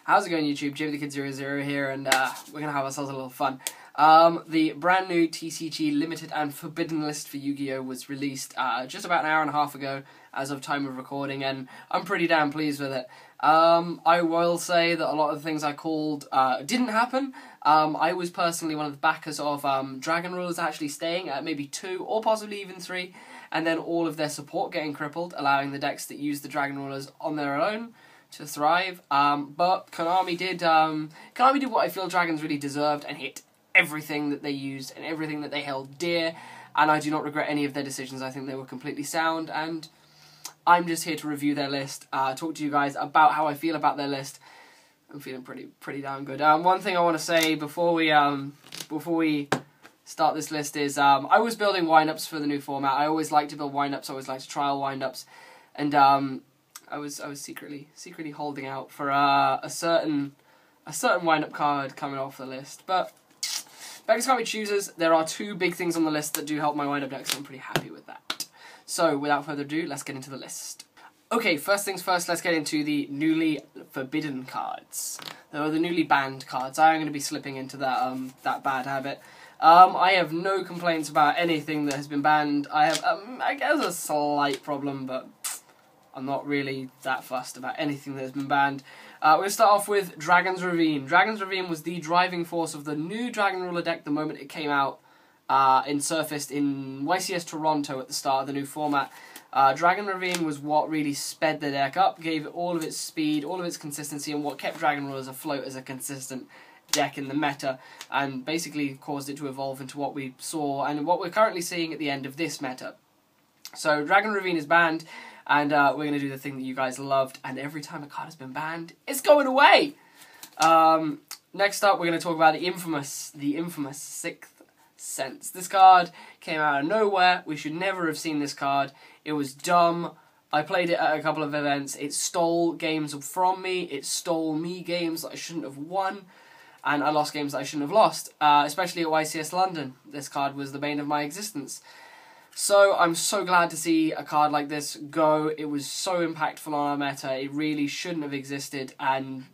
How's it going, YouTube? JimTheKid00 here, and we're going to have ourselves a little fun. The brand new TCG Limited and Forbidden list for Yu-Gi-Oh! Was released just about an hour and a half ago as of time of recording, and I'm pretty damn pleased with it. I will say that a lot of the things I called didn't happen. I was personally one of the backers of Dragon Rulers actually staying at maybe 2 or possibly even 3, and then all of their support getting crippled, allowing the decks that use the Dragon Rulers on their own to thrive. But Konami did what I feel Dragons really deserved and hit everything that they used and everything that they held dear, and I do not regret any of their decisions. I think they were completely sound, and I'm just here to review their list, talk to you guys about how I feel about their list. I'm feeling pretty damn good. One thing I want to say before we start this list is I was building wind-ups for the new format. I always like to build wind-ups. I always like to trial wind-ups, and I was secretly holding out for a certain wind-up card coming off the list. But Beggars Can't Be Choosers, there are 2 big things on the list that do help my wind-up deck, so I'm pretty happy with that. So without further ado, let's get into the list. Okay, first things first, let's get into the newly forbidden cards. Or the newly banned cards. I am going to be slipping into that bad habit. I have no complaints about anything that has been banned. I have, I guess, a slight problem, but I'm not really that fussed about anything that has been banned. We're going to start off with Dragon's Ravine. Dragon's Ravine was the driving force of the new Dragon Ruler deck the moment it came out and surfaced in YCS Toronto at the start of the new format. Dragon Ravine was what really sped the deck up, gave it all of its speed, all of its consistency, and what kept Dragon Rulers afloat as a consistent deck in the meta, and basically caused it to evolve into what we saw and what we're currently seeing at the end of this meta. So Dragon Ravine is banned, and we're going to do the thing that you guys loved, and every time a card has been banned, it's going away! Next up, we're going to talk about the infamous 6th Sense. This card came out of nowhere. We should never have seen this card. It was dumb. I played it at a couple of events. It stole games from me. It stole me games that I shouldn't have won. And I lost games that I shouldn't have lost. Especially at YCS London. This card was the bane of my existence. So I'm so glad to see a card like this go. It was so impactful on our meta. It really shouldn't have existed, and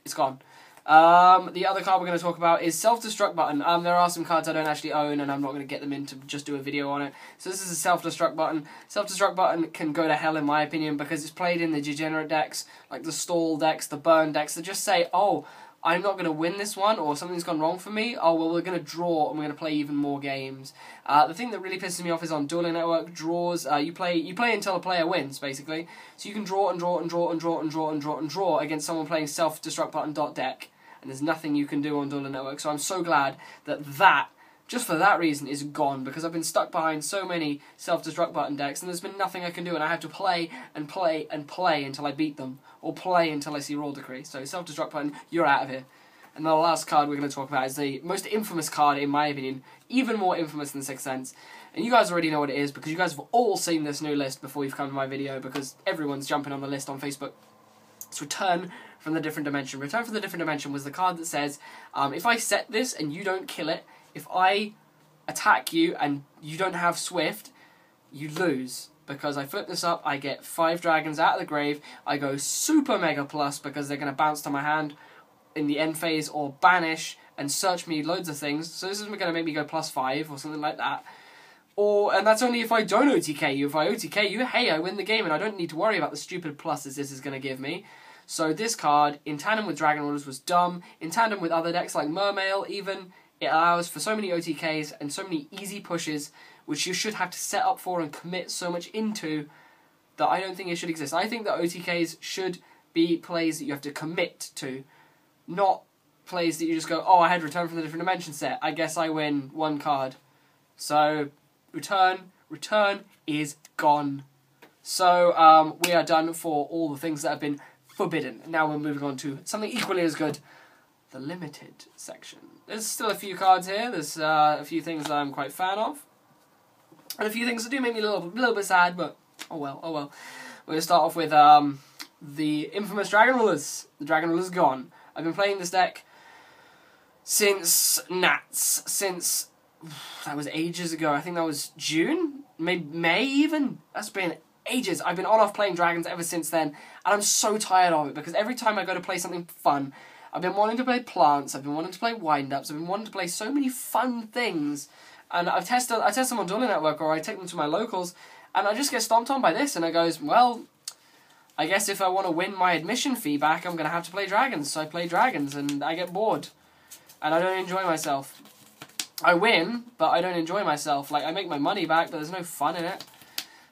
it's gone. The other card we're going to talk about is Self-Destruct Button. There are some cards I don't actually own, and I'm not going to get them in to just do a video on it. So this is a Self-Destruct Button. Self-Destruct Button can go to hell in my opinion, because it's played in the degenerate decks, like the stall decks, the burn decks, that just say, oh, I'm not going to win this one, or something's gone wrong for me. Oh, well, we're going to draw, and we're going to play even more games. The thing that really pisses me off is on Dueling Network draws. You play until a player wins, basically. So you can draw and draw and draw and draw and draw and draw and draw against someone playing Self-Destruct Button .deck. And there's nothing you can do on Dueling Network. So I'm so glad that just for that reason, is gone, because I've been stuck behind so many Self-Destruct Button decks, and there's been nothing I can do, and I have to play and play and play until I beat them, or play until I see Roll Decree. So Self-Destruct Button, you're out of here. And the last card we're going to talk about is the most infamous card, in my opinion, even more infamous than 6th Sense. And you guys already know what it is, because you guys have all seen this new list before you've come to my video, because everyone's jumping on the list on Facebook. It's Return from the Different Dimension. Return from the Different Dimension was the card that says, if I set this and you don't kill it, if I attack you and you don't have Swift, you lose. Because I flip this up, I get 5 dragons out of the grave, I go Super Mega Plus because they're going to bounce to my hand in the end phase, or banish and search me loads of things. So this is going to make me go +5 or something like that. And that's only if I don't OTK you. If I OTK you, hey, I win the game and I don't need to worry about the stupid pluses this is going to give me. So this card, in tandem with Dragon Rulers, was dumb. In tandem with other decks like Mermail, even, it allows for so many OTKs and so many easy pushes, which you should have to set up for and commit so much into, that I don't think it should exist. I think that OTKs should be plays that you have to commit to, not plays that you just go, oh, I had Return from the Different Dimension set, I guess I win 1 card. So, Return is gone. So, we are done for all the things that have been forbidden. Now we're moving on to something equally as good, the limited section. There's still a few cards here. There's a few things that I'm quite a fan of, and a few things that do make me a little bit sad, but oh well, oh well. We're going to start off with the infamous Dragon Rulers. The Dragon Rulers gone. I've been playing this deck since Nats, since, that was ages ago. I think that was June, maybe May even. That's been ages. I've been on-off playing dragons ever since then, and I'm so tired of it, because every time I go to play something fun, I've been wanting to play plants, I've been wanting to play wind-ups, I've been wanting to play so many fun things, and I test them on Dueling Network, or I take them to my locals, and I just get stomped on by this, and I goes, well, I guess if I want to win my admission fee back, I'm going to have to play dragons. So I play dragons, and I get bored. And I don't enjoy myself. I win, but I don't enjoy myself. Like, I make my money back, but there's no fun in it.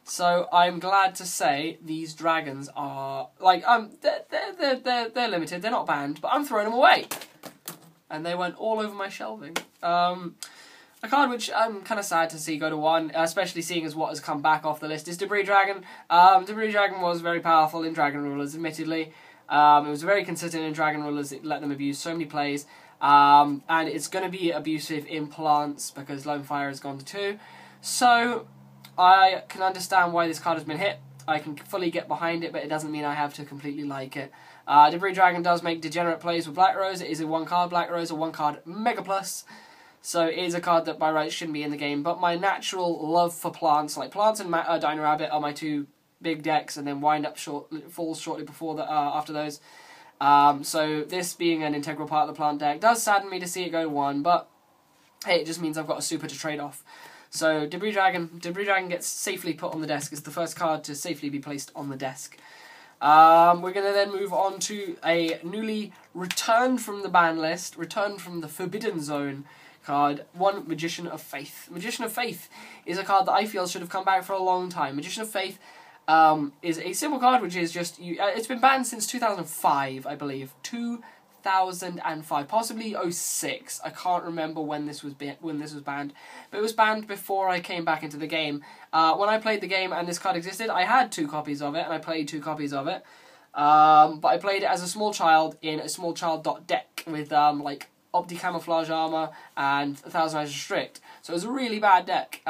So I'm glad to say these dragons are, like, they're limited, they're not banned, but I'm throwing them away. And they went all over my shelving. A card which I'm kind of sad to see go to 1, especially seeing as what has come back off the list, is Debris Dragon. Debris Dragon was very powerful in Dragon Rulers, admittedly. It was very consistent in Dragon Rulers, it let them abuse so many plays. And it's going to be abusive in plants, because Lone Fire has gone to 2. So, I can understand why this card has been hit. I can fully get behind it, but it doesn't mean I have to completely like it. Debris Dragon does make degenerate plays with Black Rose. It is a 1-card Black Rose, a 1-card Mega Plus. So it is a card that by rights shouldn't be in the game, but my natural love for plants, like plants and Dino Rabbit, are my 2 big decks, and then Wind Up falls shortly before after those. So this being an integral part of the plant deck does sadden me to see it go to 1, but hey, it just means I've got a super to trade off. So Debris Dragon gets safely put on the desk. It's the first card to safely be placed on the desk. We're going to then move on to a newly returned from the ban list, returned from the Forbidden Zone card, 1 Magician of Faith. Magician of Faith is a card that I feel should have come back for a long time. Magician of Faith is a simple card which is just, it's been banned since 2005, I believe. 2005, possibly 06. I can't remember when this was banned, but it was banned before I came back into the game. When I played the game and this card existed, I had 2 copies of it, and I played 2 copies of it. But I played it as a small child in a small child deck with like Opti Camouflage Armor and 1000 Eyes Restrict. So it was a really bad deck.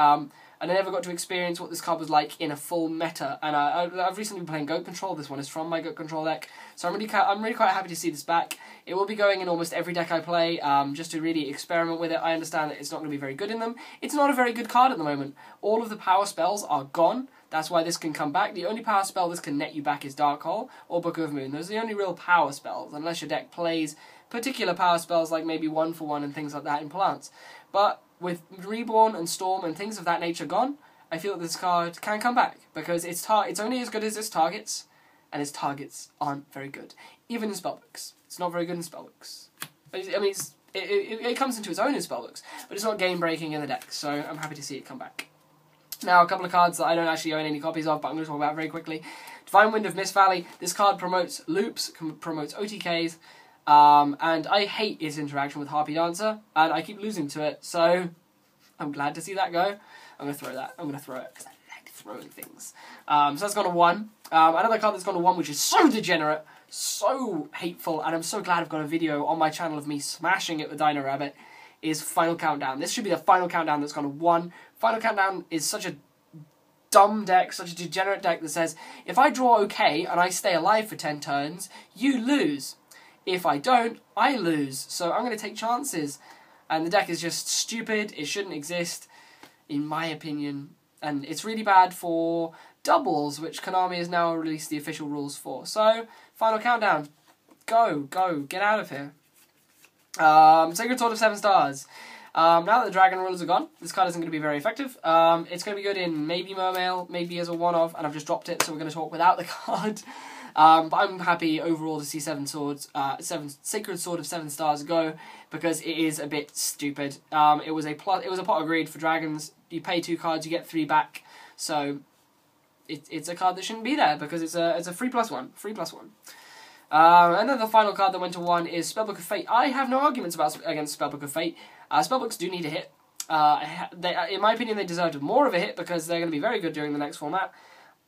And I never got to experience what this card was like in a full meta. And I've recently been playing Goat Control. This one is from my Goat Control deck. So I'm really quite happy to see this back. It will be going in almost every deck I play, just to really experiment with it. I understand that it's not going to be very good in them. It's not a very good card at the moment. All of the power spells are gone. That's why this can come back. The only power spell this can net you back is Dark Hole or Book of Moon. Those are the only real power spells, unless your deck plays particular power spells like maybe 1-for-1 and things like that in plants. But with Reborn and Storm and things of that nature gone, I feel that this card can come back, because it's only as good as its targets, and its targets aren't very good. Even in spellbooks. It's not very good in spellbooks. I mean, it comes into its own in spellbooks, but it's not game-breaking in the deck, so I'm happy to see it come back. Now, a couple of cards that I don't actually own any copies of, but I'm going to talk about very quickly. Divine Wind of Mist Valley. This card promotes loops, promotes OTKs, and I hate its interaction with Harpy Dancer, and I keep losing to it, so I'm glad to see that go. I'm going to throw that. I'm going to throw it, because I like throwing things. So that's gone to 1. Another card that's gone to 1, which is so degenerate, so hateful, and I'm so glad I've got a video on my channel of me smashing it with Dino Rabbit, is Final Countdown. This should be the Final Countdown that's gone to 1. Final Countdown is such a dumb deck, such a degenerate deck that says, if I draw okay and I stay alive for 10 turns, you lose. If I don't, I lose. So I'm going to take chances. And the deck is just stupid. It shouldn't exist, in my opinion. And it's really bad for doubles, which Konami has now released the official rules for. So, Final Countdown. Go. Get out of here. Sacred Sword of 7 stars. Now that the Dragon Rulers are gone, this card isn't going to be very effective. It's going to be good in maybe Mermail, maybe as a one-off, and I've just dropped it, so we're going to talk without the card. But I'm happy overall to see Sacred Sword of 7 stars go, because it is a bit stupid. It was a pot of greed for dragons. You pay 2 cards, you get 3 back. So it's a card that shouldn't be there, because it's a 3+1. 3+1. And then the final card that went to 1 is Spellbook of Fate. I have no arguments against Spellbook of Fate. Spellbooks do need a hit. In my opinion, they deserved more of a hit, because they're going to be very good during the next format.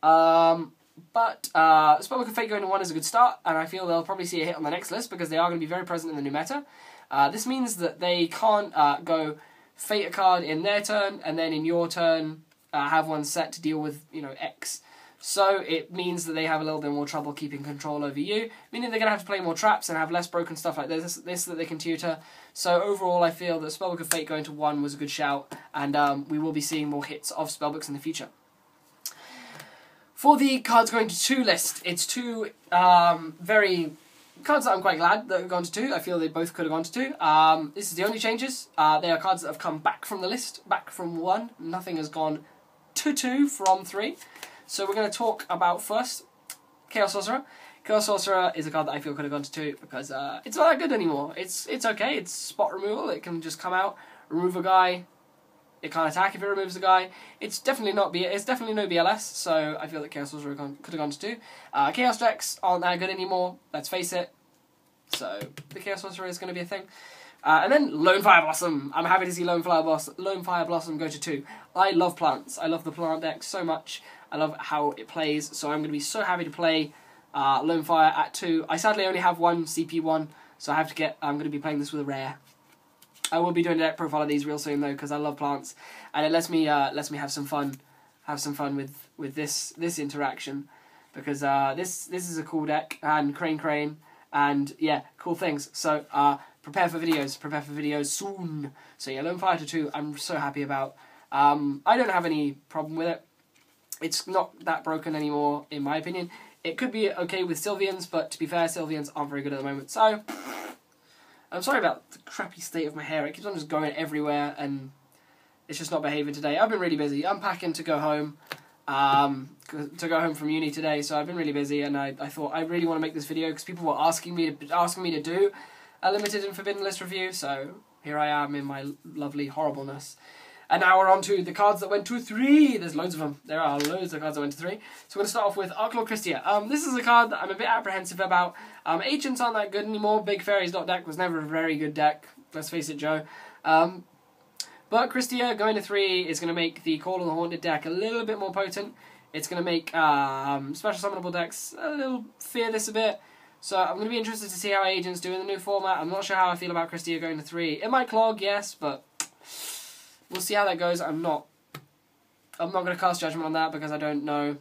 But Spellbook of Fate going to 1 is a good start, and I feel they'll probably see a hit on the next list, because they are going to be very present in the new meta. This means that they can't go Fate a card in their turn, and then in your turn have one set to deal with, X. So it means that they have a little bit more trouble keeping control over you, meaning they're going to have to play more traps and have less broken stuff like this that they can tutor. So overall, I feel that Spellbook of Fate going to 1 was a good shout, and we will be seeing more hits of Spellbooks in the future. For the cards going to 2 list, it's two very cards that I'm quite glad that have gone to 2. I feel they both could have gone to 2. This is the only changes. They are cards that have come back from the list, back from 1. Nothing has gone to 2 from 3. So we're going to talk about first Chaos Sorcerer. Chaos Sorcerer is a card that I feel could have gone to 2 because it's not that good anymore. It's okay. It's spot removal. It can just come out, remove a guy. It can't attack if it removes a guy. It's definitely no BLS, so I feel that Chaos Sorcerer could have gone to 2. Chaos decks aren't that good anymore, let's face it. So the Chaos Sorcerer is going to be a thing. And then Lone Fire Blossom. I'm happy to see Lone Fire Blossom go to 2. I love plants. I love the plant deck so much. I love how it plays, so I'm going to be so happy to play Lone Fire at 2. I sadly only have one CP1, so I'm going to be playing this with a rare. I will be doing a deck profile of these real soon though, because I love plants, and it lets me have some fun, with this interaction, because this is a cool deck, and Crane, and yeah, cool things. So prepare for videos soon. So yeah, Lone Fire to 2, I'm so happy about. I don't have any problem with it. It's not that broken anymore, in my opinion. It could be okay with Sylveons, but to be fair, Sylveons aren't very good at the moment. So I'm sorry about the crappy state of my hair. It keeps on just going everywhere, and it's just not behaving today. I've been really busy. I'm packing to go home, from uni today. So I've been really busy, and I thought I really want to make this video because people were asking me to do a limited and forbidden list review. So here I am in my lovely horribleness. And now we're on to the cards that went to 3. There's loads of them. There are loads of cards that went to 3. So we're going to start off with Archlord Christia. This is a card that I'm a bit apprehensive about. Ancients aren't that good anymore. Big Fairies deck was never a very good deck. Let's face it, Joe. But Christia going to 3 is going to make the Call of the Haunted deck a little bit more potent. It's going to make special summonable decks a little fear this a bit. So I'm going to be interested to see how Agents do in the new format. I'm not sure how I feel about Christia going to 3. It might clog, yes, but we'll see how that goes. I'm not going to cast judgment on that because I don't know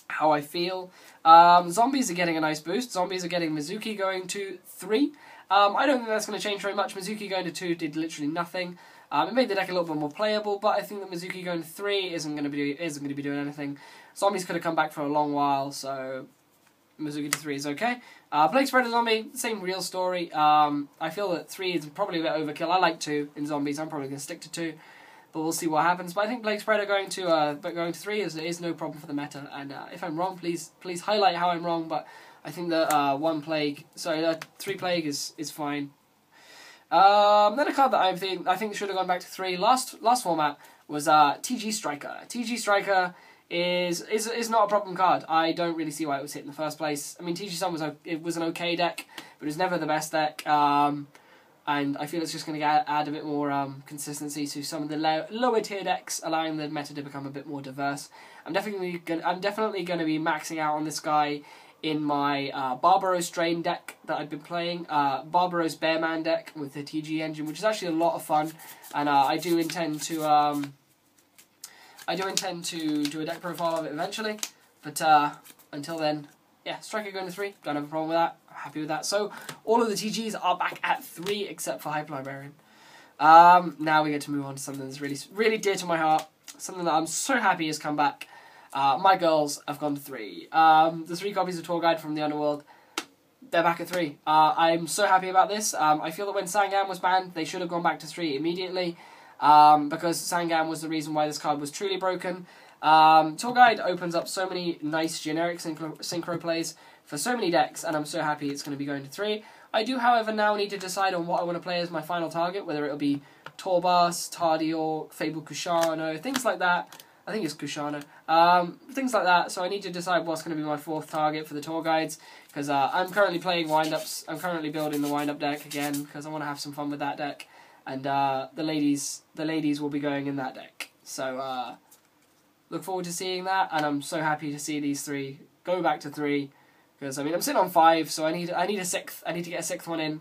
how I feel. Zombies are getting a nice boost. Zombies are getting Mizuki going to 3. I don't think that's going to change very much. Mizuki going to 2 did literally nothing. It made the deck a little bit more playable, but I think that Mizuki going to 3 isn't going to be doing anything. Zombies could have come back for a long while, so Mizuki to 3 is okay. Plague Spreader Zombie, same real story. I feel that 3 is probably a bit overkill. I like 2 in zombies. I'm probably going to stick to 2, but we'll see what happens. But I think Plague Spreader going to 3 is no problem for the meta. And if I'm wrong, please highlight how I'm wrong. But I think that 3 Plague is fine. Then a card that I think should have gone back to 3 last format was TG Striker. TG Striker is not a problem card. I don't really see why it was hit in the first place. I mean, TG Sun was an okay deck, but it was never the best deck. And I feel it's just going to add a bit more consistency to some of the lower tier decks, allowing the meta to become a bit more diverse. I'm definitely going to be maxing out on this guy in my Barbaros Drain deck that I've been playing. Barbaros Bearman deck with the TG engine, which is actually a lot of fun, and I do intend to do a deck profile of it eventually, but until then, yeah, Striker going to 3, don't have a problem with that, I'm happy with that. So all of the TGs are back at 3 except for Hyper Librarian. Now we get to move on to something that's really, really dear to my heart, something that I'm so happy has come back. My girls have gone to 3. The 3 copies of Tour Guide from the Underworld, they're back at 3. I'm so happy about this. I feel that when Sangam was banned, they should have gone back to 3 immediately. Because Sangam was the reason why this card was truly broken. Tour Guide opens up so many nice generic synchro plays for so many decks, and I'm so happy it's going to be going to 3. I do, however, now need to decide on what I want to play as my final target, whether it'll be Torbas, Tardior, Fable Kushano, things like that. I think it's Kushano. Things like that, so I need to decide what's going to be my 4th target for the Tour Guides, because I'm currently playing wind-ups. I'm currently building the wind-up deck again, because I want to have some fun with that deck. And the ladies will be going in that deck. So look forward to seeing that, and I'm so happy to see these 3 go back to 3. Because I mean I'm sitting on 5, so I need a 6th. I need to get a 6th one in.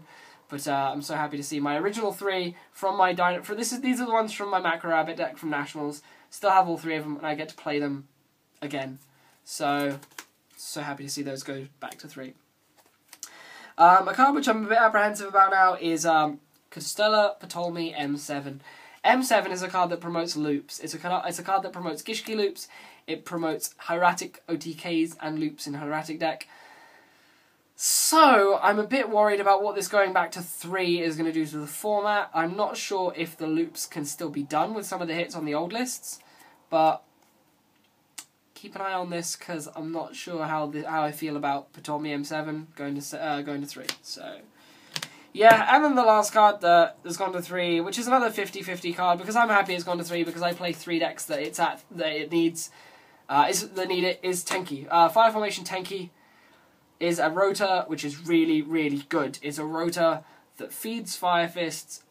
But I'm so happy to see my original 3 from my these are the ones from my Macro Rabbit deck from Nationals. Still have all 3 of them, and I get to play them again. So happy to see those go back to 3. A card which I'm a bit apprehensive about now is Costella Ptolemy M7. M7 is a card that promotes loops. It's a card that promotes Gishki loops. It promotes hieratic OTKs and loops in hieratic deck. So, I'm a bit worried about what this going back to 3 is going to do to the format. I'm not sure if the loops can still be done with some of the hits on the old lists, but keep an eye on this because I'm not sure how I feel about Ptolemy M7 going to 3. So, yeah, and then the last card that has gone to 3, which is another 50-50 card, because I'm happy it's gone to 3 because I play 3 decks that it needs. Is Tenki. Fire Formation Tenki is a rotor which is really, really good. It's a rotor that feeds Fire Fists,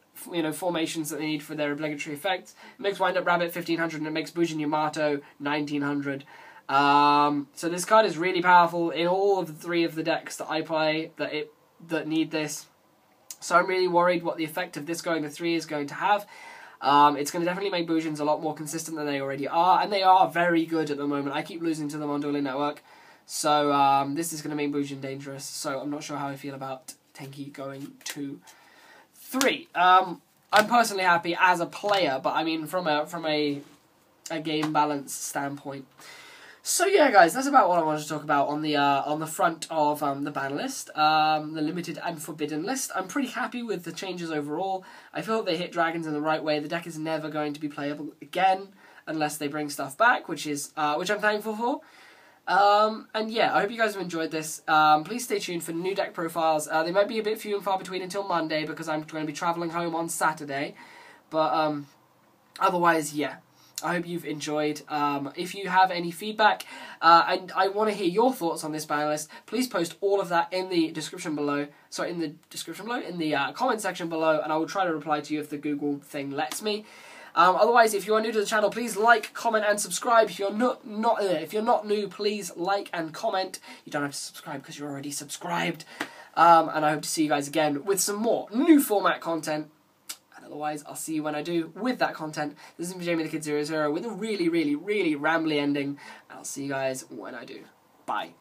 formations that they need for their obligatory effects. It makes Wind Up Rabbit 1500 and it makes Bujin Yamato 1900. So this card is really powerful in all of the 3 of the decks that I play that need this. So I'm really worried what the effect of this going to 3 is going to have. It's going to definitely make Bujins a lot more consistent than they already are, and they are very good at the moment. I keep losing to them on Dueling Network, so this is going to make Bujin dangerous, so I'm not sure how I feel about Tenki going to 3. I'm personally happy as a player, but I mean from a game balance standpoint. So yeah, guys, that's about what I wanted to talk about on the front of the ban list, the limited and forbidden list. I'm pretty happy with the changes overall. I feel that they hit dragons in the right way. The deck is never going to be playable again unless they bring stuff back, which I'm thankful for. And yeah, I hope you guys have enjoyed this. Please stay tuned for new deck profiles. They might be a bit few and far between until Monday because I'm going to be travelling home on Saturday. But otherwise, yeah. I hope you've enjoyed. If you have any feedback, and I want to hear your thoughts on this ban list, please post all of that in the description below. Sorry, in the comment section below, and I will try to reply to you if the Google thing lets me. Otherwise, if you are new to the channel, please like, comment, and subscribe. If you're not new, please like and comment. You don't have to subscribe because you're already subscribed. And I hope to see you guys again with some more new format content. Otherwise, I'll see you when I do with that content. This is Jamie the Kid 00 with a really, really, really rambly ending. And I'll see you guys when I do. Bye.